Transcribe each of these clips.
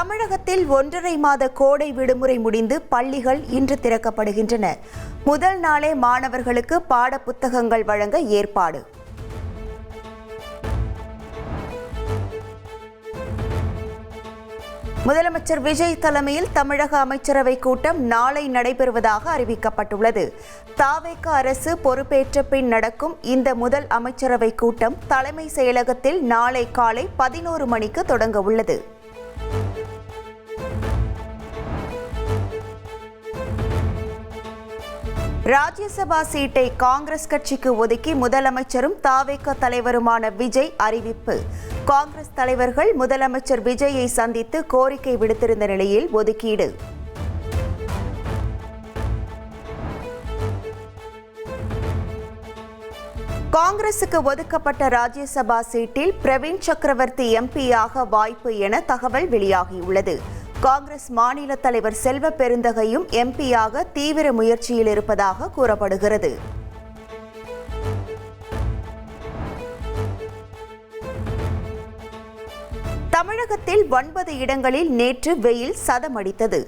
தமிழகத்தில் 1.5 மாத கோடை விடுமுறை முடிந்து பள்ளிகள் இன்று திறக்கப்படுகின்றன. முதல் நாளே மாணவர்களுக்கு பாட புத்தகங்கள் வழங்க ஏற்பாடு. முதலமைச்சர் விஜய் தலைமையில் தமிழக அமைச்சரவை கூட்டம் நாளை நடைபெறுவதாக அறிவிக்கப்பட்டுள்ளது. தவேக அரசு பொறுப்பேற்ற பின் நடக்கும் இந்த முதல் அமைச்சரவை கூட்டம் தலைமை செயலகத்தில் நாளை காலை 11 மணிக்கு தொடங்க உள்ளது. ராஜ்யசபா சீட்டை காங்கிரஸ் கட்சிக்கு ஒதுக்கி முதலமைச்சரும் தவேக தலைவருமான விஜய் அறிவிப்பு. காங்கிரஸ் தலைவர்கள் முதலமைச்சர் விஜயை சந்தித்து கோரிக்கை விடுத்திருந்த நிலையில் ஒதுக்கீடு. காங்கிரசுக்கு ஒதுக்கப்பட்ட ராஜ்யசபா சீட்டில் பிரவீன் சக்கரவர்த்தி எம்பியாக வாய்ப்பு என தகவல் வெளியாகியுள்ளது. காங்கிரஸ் மாநில தலைவர் செல்வ பெருந்தகையும் எம்பியாக தீவிர முயற்சியில் இருப்பதாக கூறப்படுகிறது. தமிழகத்தில் 9 இடங்களில் நேற்று வெயில் சதமடித்தது.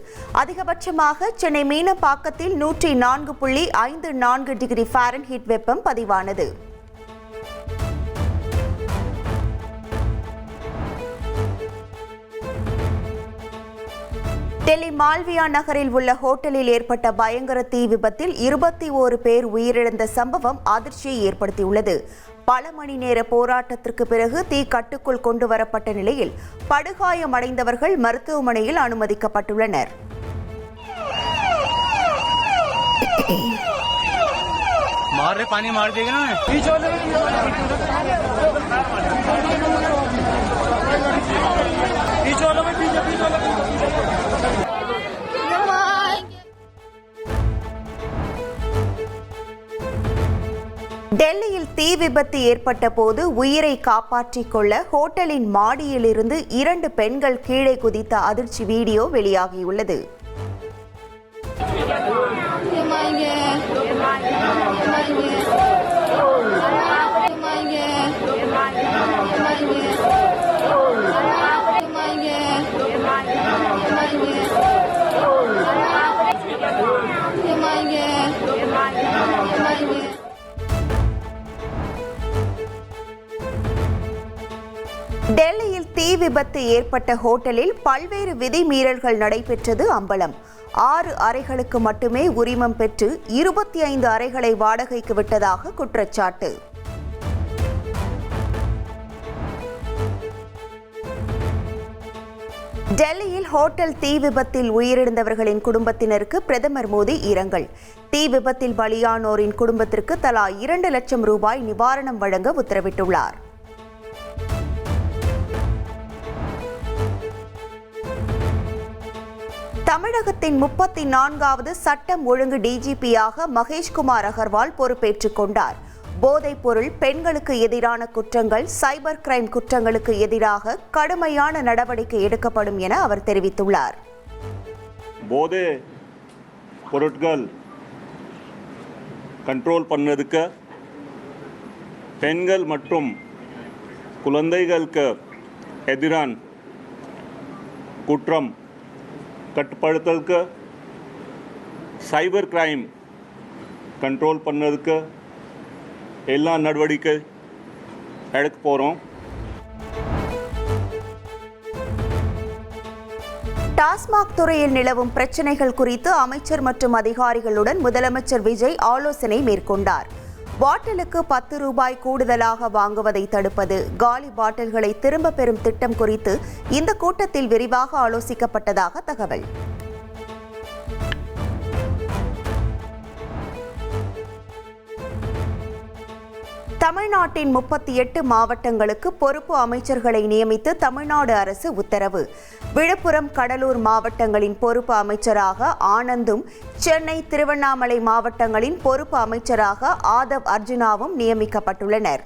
அதிகபட்சமாக சென்னை மீனம்பாக்கத்தில் 104.54 டிகிரி ஃபாரன்ஹீட் வெப்பம் பதிவானது. டெல்லி மால்வியா நகரில் உள்ள ஹோட்டலில் ஏற்பட்ட பயங்கர தீ விபத்தில் 21 பேர் உயிரிழந்த சம்பவம் அதிர்ச்சியை ஏற்படுத்தியுள்ளது. பல மணி நேர போராட்டத்திற்கு பிறகு தீ கட்டுக்குள் கொண்டு வரப்பட்ட நிலையில் படுகாயமடைந்தவர்கள் மருத்துவமனையில் அனுமதிக்கப்பட்டுள்ளனர். டெல்லியில் தீ விபத்து ஏற்பட்ட போது உயிரை காப்பாற்றிக் கொள்ள ஹோட்டலின் மாடியிலிருந்து 2 பெண்கள் கீழே குதித்த அதிர்ச்சி வீடியோ வெளியாகியுள்ளது. டெல்லியில் தீ விபத்து ஏற்பட்ட ஹோட்டலில் பல்வேறு விதிமீறல்கள் நடைபெற்றது அம்பலம். 6 அறைகளுக்கு மட்டுமே உரிமம் பெற்று 25 அறைகளை வாடகைக்கு விட்டதாக குற்றச்சாட்டு. டெல்லியில் ஹோட்டல் தீ விபத்தில் உயிரிழந்தவர்களின் குடும்பத்தினருக்கு பிரதமர் மோடி இரங்கல். தீ விபத்தில் பலியானோரின் குடும்பத்திற்கு தலா 2 லட்சம் ரூபாய் நிவாரணம் வழங்க உத்தரவிட்டுள்ளார். தமிழகத்தின் 34வது சட்டம் ஒழுங்கு டிஜிபியாக மகேஷ்குமார் அகர்வால் பொறுப்பேற்றுக் கொண்டார். போதைப் பொருள், பெண்களுக்கு எதிரான குற்றங்கள், சைபர் கிரைம் குற்றங்களுக்கு எதிராக கடுமையான நடவடிக்கை எடுக்கப்படும் என அவர் தெரிவித்துள்ளார். போதை பொருட்கள் கண்ட்ரோல் பண்ணதுக்கு, பெண்கள் மற்றும் குழந்தைகளுக்கு எதிரான குற்றம் கட்டுப்படுத்தலுக்கு, சைபர் கிரைம் கண்ட்ரோல் பண்ணதுக்கு எல்லா நடவடிக்கை எடுக்க போகிறோம். டாஸ்மாக் துறையில் நிலவும் பிரச்சினைகள் குறித்து அமைச்சர் மற்றும் அதிகாரிகளுடன் முதலமைச்சர் விஜய் ஆலோசனை மேற்கொண்டார். பாட்டிலுக்கு 10 ரூபாய் கூடுதலாக வாங்குவதை தடுப்பது, காலி பாட்டில்களை திரும்ப பெறும் திட்டம் குறித்து இந்த கூட்டத்தில் விரிவாக ஆலோசிக்கப்பட்டதாக தகவல். தமிழ்நாட்டின் 38 மாவட்டங்களுக்கு பொறுப்பு அமைச்சர்களை நியமித்து தமிழ்நாடு அரசு உத்தரவு. விழுப்புரம், கடலூர் மாவட்டங்களின் பொறுப்பு அமைச்சராக ஆனந்தும், சென்னை, திருவண்ணாமலை மாவட்டங்களின் பொறுப்பு அமைச்சராக ஆதவ் அர்ஜுனாவும் நியமிக்கப்பட்டுள்ளனர்.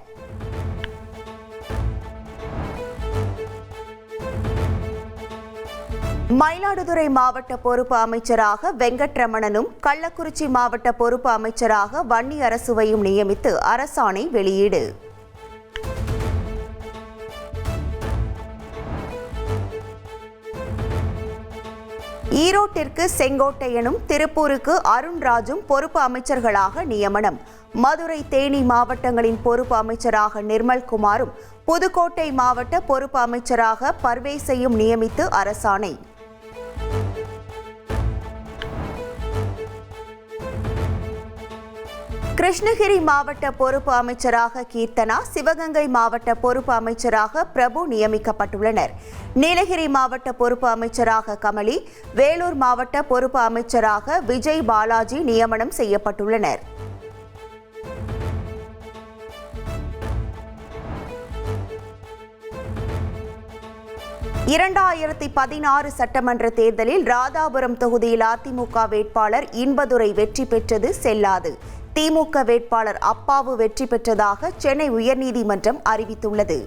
மயிலாடுதுறை மாவட்ட பொறுப்பு அமைச்சராக வெங்கட்ரமணனும், கள்ளக்குறிச்சி மாவட்ட பொறுப்பு அமைச்சராக வன்னியரசுவையும் நியமித்து அரசாணை வெளியீடு. ஈரோட்டிற்கு செங்கோட்டையனும் திருப்பூருக்கு அருண்ராஜும் பொறுப்பு அமைச்சர்களாக நியமனம். மதுரை தேனி மாவட்டங்களின் பொறுப்பு அமைச்சராக நிர்மல்குமாரும் புதுக்கோட்டை மாவட்ட பொறுப்பு அமைச்சராக பர்வேஸையும் நியமித்து அரசாணை. கிருஷ்ணகிரி மாவட்ட பொறுப்பு அமைச்சராக கீர்த்தனா, சிவகங்கை மாவட்ட பொறுப்பு அமைச்சராக பிரபு நியமிக்கப்பட்டுள்ளனர். நீலகிரி மாவட்ட பொறுப்பு அமைச்சராக கமலி, வேலூர் மாவட்ட பொறுப்பு அமைச்சராக விஜய் பாலாஜி நியமனம் செய்யப்பட்டுள்ளனர். இரண்டாயிரத்தி 16 சட்டமன்ற தேர்தலில் ராதாபுரம் தொகுதியில் அதிமுக வேட்பாளர் இன்பதுரை வெற்றி பெற்றது செல்லாது. திமுக வேட்பாளர் அப்பாவு வெற்றி பெற்றதாக சென்னை உயர்நீதிமன்றம் அறிவித்துள்ளது.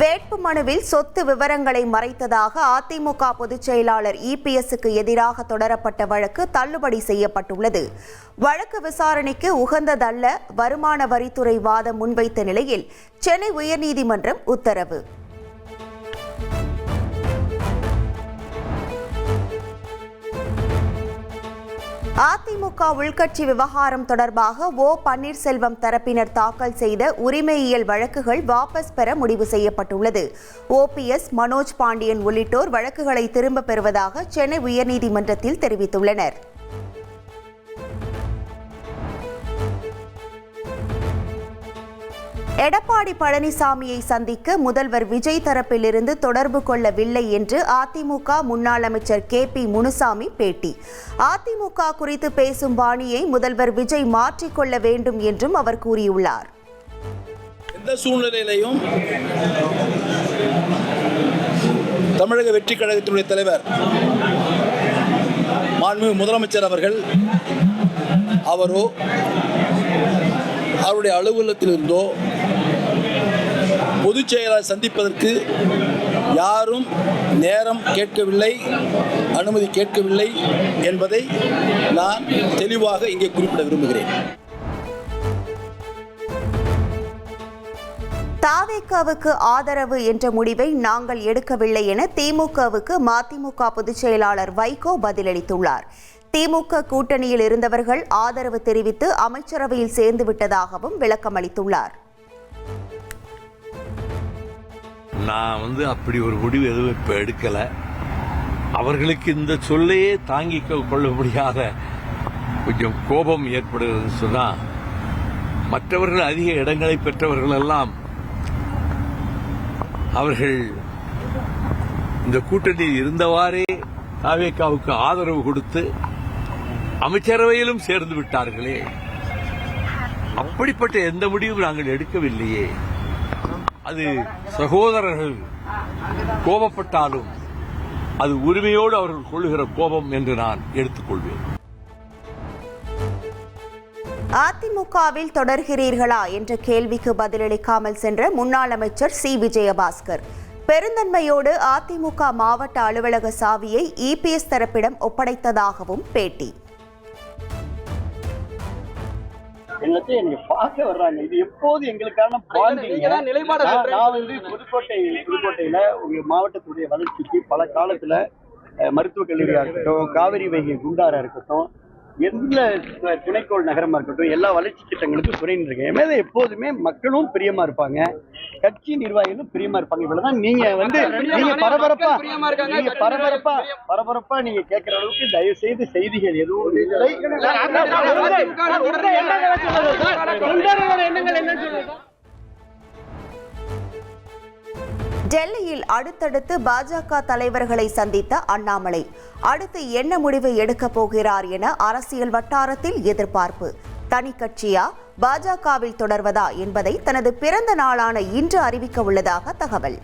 வேட்புமனுவில் சொத்து விவரங்களை மறைத்ததாக அதிமுக பொதுச் செயலாளர் இபிஎஸ்க்கு எதிராக தொடரப்பட்ட வழக்கு தள்ளுபடி செய்யப்பட்டுள்ளது. வழக்கு விசாரணைக்கு உகந்ததல்ல வருமான வரித்துறை வாதம் முன்வைத்த நிலையில் சென்னை உயர்நீதிமன்றம் உத்தரவு. அதிமுக உள்கட்சி விவகாரம் தொடர்பாக ஓ பன்னீர்செல்வம் தரப்பினர் தாக்கல் செய்த உரிமையியல் வழக்குகள் வாபஸ் பெற முடிவு செய்யப்பட்டுள்ளது. ஓபிஎஸ், மனோஜ் பாண்டியன் உள்ளிட்டோர் வழக்குகளை திரும்பப் பெறுவதாக சென்னை உயர்நீதிமன்றத்தில் தெரிவித்துள்ளனர். எடப்பாடி பழனிசாமியை சந்திக்க முதல்வர் விஜய் தரப்பிலிருந்து தொடர்பு கொள்ளவில்லை என்று அதிமுக முன்னாள் அமைச்சர் KP முனுசாமி பேட்டி. அதிமுக குறித்து பேசும் பாணியை முதல்வர் விஜய் மாற்றிக்கொள்ள வேண்டும் என்றும் அவர் கூறியுள்ளார். எந்த சூழ்நிலையிலையும் தமிழக வெற்றி கழகத்தினுடைய தலைவர் மாண்புமிகு முதலமைச்சர் அவர்கள் அவரோ அவருடைய அலுவலகத்திலிருந்தோ பொதுச் செயலாளர் சந்திப்பதற்கு யாரும் நேரம் கேட்கவில்லை, அனுமதி கேட்கவில்லை என்பதை நான் தெளிவாக இங்கே குறிப்பிட விரும்புகிறேன். தாவேகாவுக்கு ஆதரவு என்ற முடிவை நாங்கள் எடுக்கவில்லை என திமுகவுக்கு மதிமுக பொதுச் செயலாளர் வைகோ பதிலளித்துள்ளார். திமுக கூட்டணியில் இருந்தவர்கள் ஆதரவு தெரிவித்து அமைச்சரவையில் சேர்ந்து விட்டதாகவும் விளக்கமளித்துள்ளார். நான் அப்படி ஒரு முடிவு எதுவும் இப்ப எடுக்கல. அவர்களுக்கு இந்த சொல்லையே தாங்கிக் கொள்ள முடியாத கொஞ்சம் கோபம் ஏற்படுகிறது சொன்னா, மற்றவர்கள் அதிக இடங்களை பெற்றவர்கள் எல்லாம் அவர்கள் இந்த கூட்டணியில் இருந்தவாறே தாவேகாவுக்கு ஆதரவு கொடுத்து அமைச்சரவையிலும் சேர்ந்து விட்டார்களே. அப்படிப்பட்ட எந்த முடிவும் நாங்கள் எடுக்கவில்லையே. அது சகோதரர்கள் கோபப்பட்டாலும் அது உரிமையோடு அவர்கள் கொள்ளுகிற கோபம் என்று நான் எடுத்துக்கொள்வேன். அதிமுகவில் தொடர்கிறீர்களா என்ற கேள்விக்கு பதிலளிக்காமல் சென்ற முன்னாள் அமைச்சர் சி. விஜயபாஸ்கர் பெருந்தன்மையோடு அதிமுக மாவட்ட அலுவலக சாவியை இபிஎஸ் தரப்பிடம் ஒப்படைத்ததாகவும் பேட்டி. என்னை பார்க்க வர்றாங்க, இது எப்போது எங்களுக்கான புதுக்கோட்டையில உங்க மாவட்டத்துடைய வளர்ச்சிக்கு பல காலத்துல மருத்துவக் கல்லூரியா இருக்கட்டும், காவிரி வைகை குண்டாரா இருக்கட்டும், எந்த துணைக்கோள் நகரமா இருக்கட்டும், எல்லா வளர்ச்சி திட்டங்களுக்கும் துணை நிற்கிறேன். மேல எப்போதுமே மக்களும் பிரியமா இருப்பாங்க, கட்சி நிர்வாகிகளும் பிரியமா இருப்பாங்க. இவ்வளவுதான். நீங்க பரபரப்பா நீங்க கேட்கிற அளவுக்கு தயவு செய்து செய்திகள் எதுவும் இல்லை. டெல்லியில் அடுத்தடுத்து பாஜக தலைவர்களை சந்தித்த அண்ணாமலை அடுத்து என்ன முடிவு எடுக்கப் போகிறார் என அரசியல் வட்டாரத்தில் எதிர்பார்ப்பு. தனி கட்சியா பாஜகவில் தொடர்வதா என்பதை தனது பிறந்த நாளான இன்று அறிவிக்க உள்ளதாக தகவல்.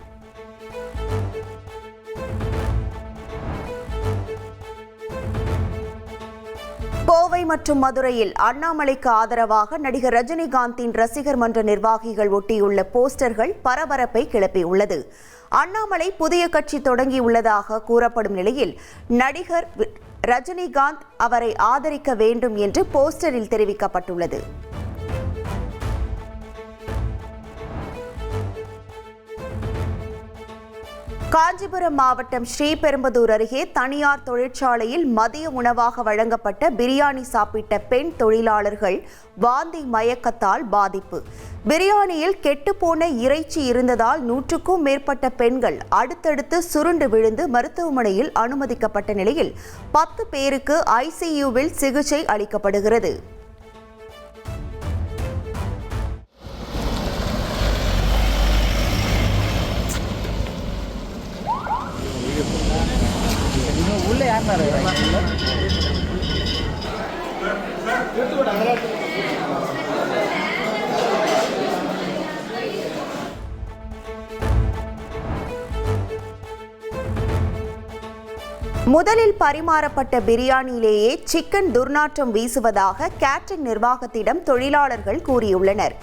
கோவை மற்றும் மதுரையில் அண்ணாமலைக்கு ஆதரவாக நடிகர் ரஜினிகாந்தின் ரசிகர் மன்ற நிர்வாகிகள் ஒட்டியுள்ள போஸ்டர்கள் பரபரப்பை கிளப்பியுள்ளது. அண்ணாமலை புதிய கட்சி தொடங்கியுள்ளதாக கூறப்படும் நிலையில் நடிகர் ரஜினிகாந்த் அவரை ஆதரிக்க வேண்டும் என்று போஸ்டரில் தெரிவிக்கப்பட்டுள்ளது. காஞ்சிபுரம் மாவட்டம் ஸ்ரீபெரும்புதூர் அருகே தனியார் தொழிற்சாலையில் மதிய உணவாக வழங்கப்பட்ட பிரியாணி சாப்பிட்ட பெண் தொழிலாளர்கள் வாந்தி மயக்கத்தால் பாதிப்பு. பிரியாணியில் கெட்டுப்போன இறைச்சி இருந்ததால் 100க்கும் மேற்பட்ட பெண்கள் அடுத்தடுத்து சுருண்டு விழுந்து மருத்துவமனையில் அனுமதிக்கப்பட்ட நிலையில் 10 பேருக்கு ஐசியூவில் சிகிச்சை அளிக்கப்படுகிறது. முதலில் பரிமாறப்பட்ட பிரியாணியிலேயே சிக்கன் துர்நாற்றம் வீசுவதாக கேட்டரிங் நிர்வாகத்திடம் தொழிலாளர்கள் கூறியுள்ளனர்.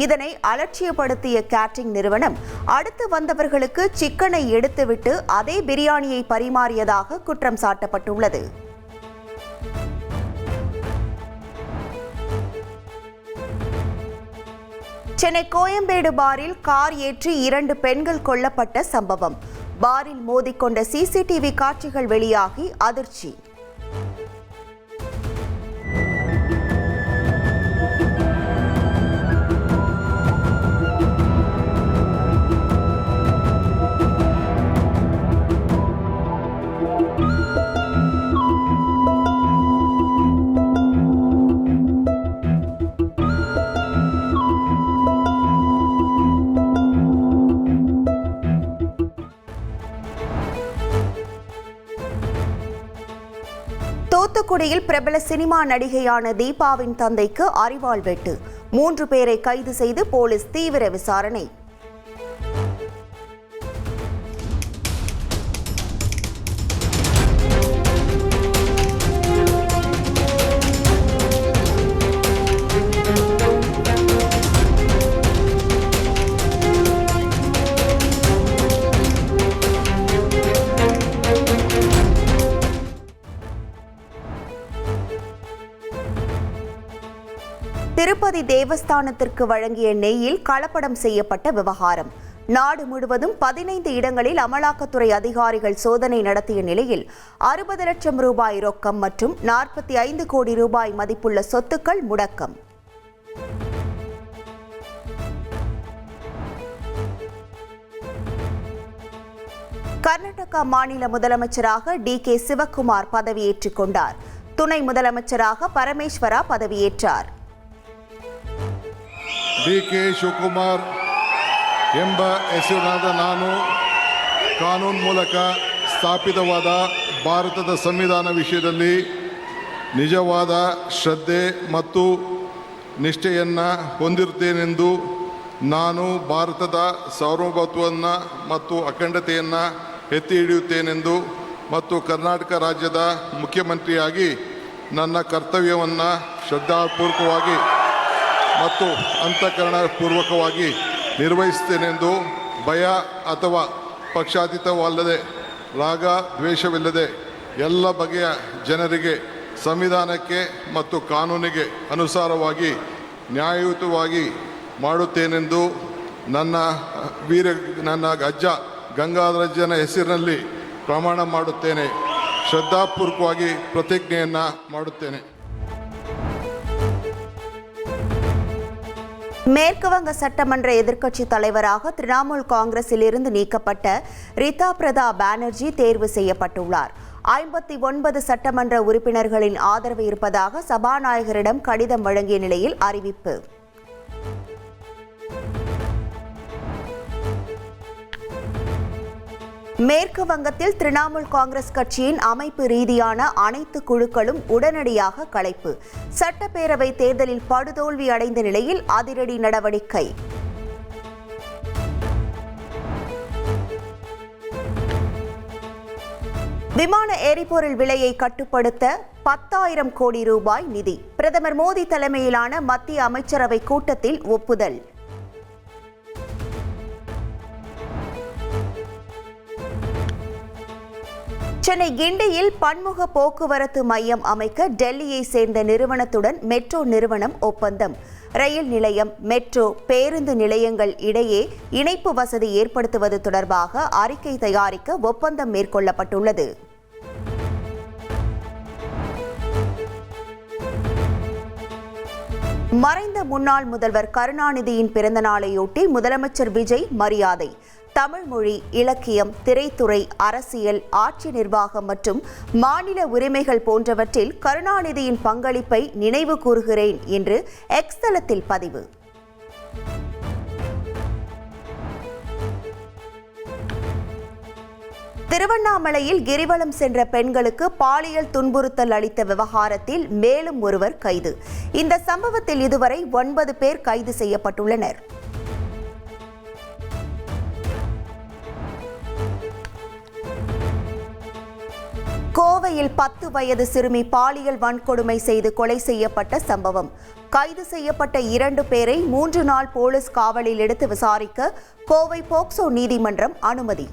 இதனை அலட்சியப்படுத்திய கேட்டரிங் நிறுவனம் அடுத்து வந்தவர்களுக்கு சிக்கனை எடுத்துவிட்டு அதே பிரியாணியை பரிமாறியதாக குற்றம் சாட்டப்பட்டுள்ளது. சென்னை கோயம்பேடு பாரில் கார் ஏற்றி 2 பெண்கள் கொல்லப்பட்ட சம்பவம். பாரில் மோதிக்கொண்ட சிசிடிவி காட்சிகள் வெளியாகி அதிர்ச்சி. தூத்துக்குடியில் பிரபல சினிமா நடிகையான தீபாவின் தந்தைக்கு அரிவாள் வெட்டு. 3 பேரை கைது செய்து போலீஸ் தீவிர விசாரணை. திருப்பதி தேவஸ்தானத்திற்கு வழங்கிய நெய்யில் கலப்படம் செய்யப்பட்ட விவகாரம். நாடு முழுவதும் 15 இடங்களில் அமலாக்கத்துறை அதிகாரிகள் சோதனை நடத்திய நிலையில் 60 லட்சம் ரூபாய் ரொக்கம் மற்றும் 45 கோடி ரூபாய் மதிப்புள்ள சொத்துக்கள் முடக்கம். கர்நாடகா மாநில முதலமைச்சராக டி.கே. சிவக்குமார் பதவியேற்றுக் கொண்டார். துணை முதலமைச்சராக பரமேஸ்வரா பதவியேற்றார். ಡಿ.ಕೆ. ಶಿವಕುಮಾರ್ ಎಂಬ ಹೆಸರಿನಾದ ನಾನು ಕಾನೂನು ಮೂಲಕ ಸ್ಥಾಪಿತವಾದ ಭಾರತದ ಸಂವಿಧಾನ ವಿಷಯದಲ್ಲಿ ನಿಜವಾದ ಶ್ರದ್ಧೆ ಮತ್ತು ನಿಷ್ಠೆಯನ್ನು ಹೊಂದಿರುತ್ತೇನೆಂದು ನಾನು ಭಾರತದ ಸಾರ್ವಭೌಮತ್ವವನ್ನು ಮತ್ತು ಅಖಂಡತೆಯನ್ನು ಎತ್ತಿ ಹಿಡಿಯುತ್ತೇನೆಂದು ಮತ್ತು ಕರ್ನಾಟಕ ರಾಜ್ಯದ ಮುಖ್ಯಮಂತ್ರಿಯಾಗಿ ನನ್ನ ಕರ್ತವ್ಯವನ್ನು ಶ್ರದ್ಧಾಪೂರ್ವಕವಾಗಿ ಮತ್ತು ಅಂತಃಕರಣಪೂರ್ವಕವಾಗಿ ನಿರ್ವಹಿಸುತ್ತೇನೆಂದು ಭಯ ಅಥವಾ ಪಕ್ಷಾತೀತವಲ್ಲದೆ ರಾಗ ದ್ವೇಷವಿಲ್ಲದೆ ಎಲ್ಲ ಬಗೆಯ ಜನರಿಗೆ ಸಂವಿಧಾನಕ್ಕೆ ಮತ್ತು ಕಾನೂನಿಗೆ ಅನುಸಾರವಾಗಿ ನ್ಯಾಯಯುತವಾಗಿ ಮಾಡುತ್ತೇನೆಂದು ನನ್ನ ಅಜ್ಜ ಗಂಗಾಧರಜ್ಜನ ಹೆಸರಿನಲ್ಲಿ ಪ್ರಮಾಣ ಮಾಡುತ್ತೇನೆ. ಶ್ರದ್ಧಾಪೂರ್ವಕವಾಗಿ ಪ್ರತಿಜ್ಞೆಯನ್ನು ಮಾಡುತ್ತೇನೆ. மேற்கு வங்க சட்டமன்ற எதிர்க்கட்சி தலைவராக திரிணாமுல் காங்கிரஸில் இருந்து நீக்கப்பட்ட ரிதா பிரதா பானர்ஜி தேர்வு செய்யப்பட்டுள்ளார். 59 சட்டமன்ற உறுப்பினர்களின் ஆதரவு இருப்பதாக சபாநாயகரிடம் கடிதம் வழங்கிய நிலையில் அறிவிப்பு. மேற்கு வங்கத்தில் திரிணாமுல் காங்கிரஸ் கட்சியின் அமைப்பு ரீதியான அனைத்து குழுக்களும் உடனடியாக கலைப்பு. சட்டப்பேரவை தேர்தலில் படுதோல்வி அடைந்த நிலையில் அதிரடி நடவடிக்கை. விமான எரிபொருள் விலையை கட்டுப்படுத்த 10,000 கோடி ரூபாய் நிதி. பிரதமர் மோடி தலைமையிலான மத்திய அமைச்சரவை கூட்டத்தில் ஒப்புதல். சென்னை கிண்டியில் பன்முக போக்குவரத்து மையம் அமைக்க டெல்லியை சேர்ந்த நிறுவனத்துடன் மெட்ரோ நிறுவனம் ஒப்பந்தம். ரயில் நிலையம், மெட்ரோ, பேருந்து நிலையங்கள் இடையே இணைப்பு வசதி ஏற்படுத்துவது தொடர்பாக அறிக்கை தயாரிக்க ஒப்பந்தம் மேற்கொள்ளப்பட்டுள்ளது. மறைந்த முன்னாள் முதல்வர் கருணாநிதியின் பிறந்த நாளையொட்டி முதலமைச்சர் விஜய் மரியாதை. தமிழ் மொழி, இலக்கியம், திரைத்துறை, அரசியல், ஆட்சி நிர்வாகம் மற்றும் மாநில உரிமைகள் போன்றவற்றில் கருணாநிதியின் பங்களிப்பை நினைவு கூறுகிறேன் என்று எக்ஸ் தளத்தில் பதிவு. திருவண்ணாமலையில் கிரிவலம் சென்ற பெண்களுக்கு பாலியல் துன்புறுத்தல் அளித்த விவகாரத்தில் மேலும் ஒருவர் கைது. இந்த சம்பவத்தில் இதுவரை 9 பேர் கைது செய்யப்பட்டுள்ளனர். கோவையில் 10 வயது சிறுமி பாலியல் வன்கொடுமை செய்து கொலை செய்யப்பட்ட சம்பவம். கைது செய்யப்பட்ட 2 பேரை 3 நாள் போலீஸ் காவலில் எடுத்து விசாரிக்க கோவை போக்சோ நீதிமன்றம் அனுமதி.